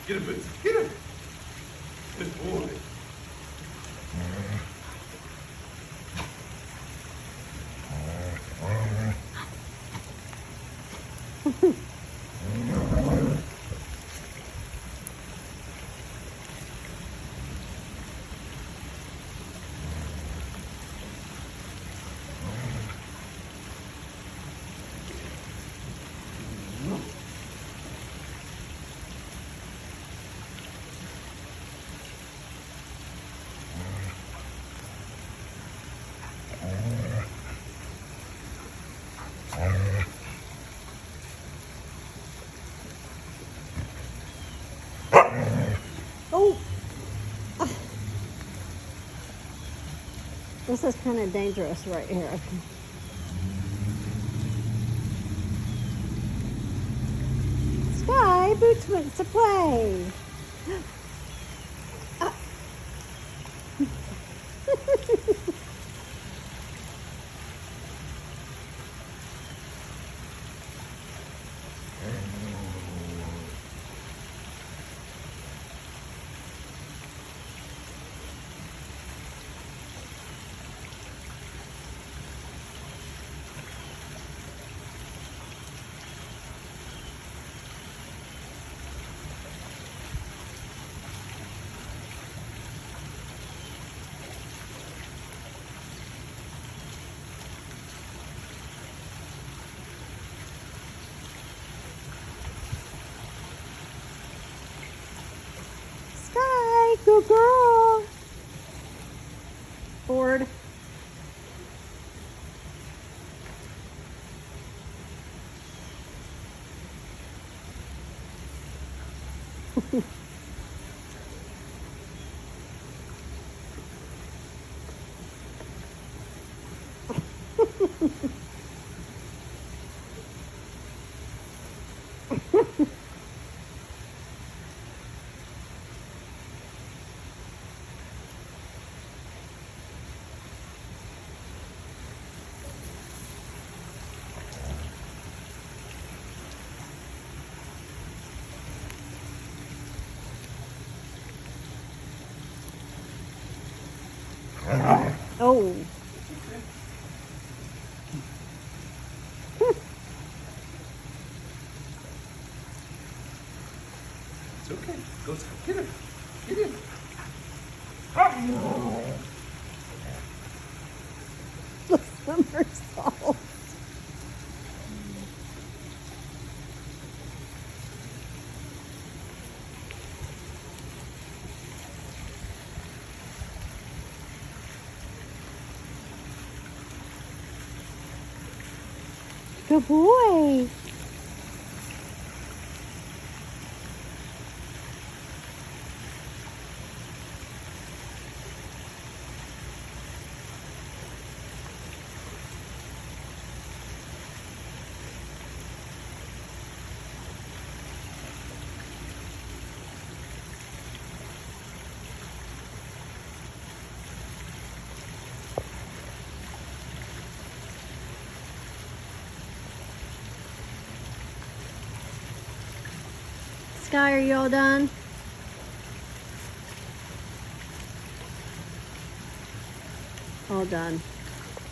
Get him, Boots. Get him. Good boy. Oh! This is kind of dangerous right here. Sky, Boots wants to play. Sky, good girl. Board. Oh. It's okay. Go, Sky. Get him. Get him. The somersault. Good boy. Sky, are you all done? All done.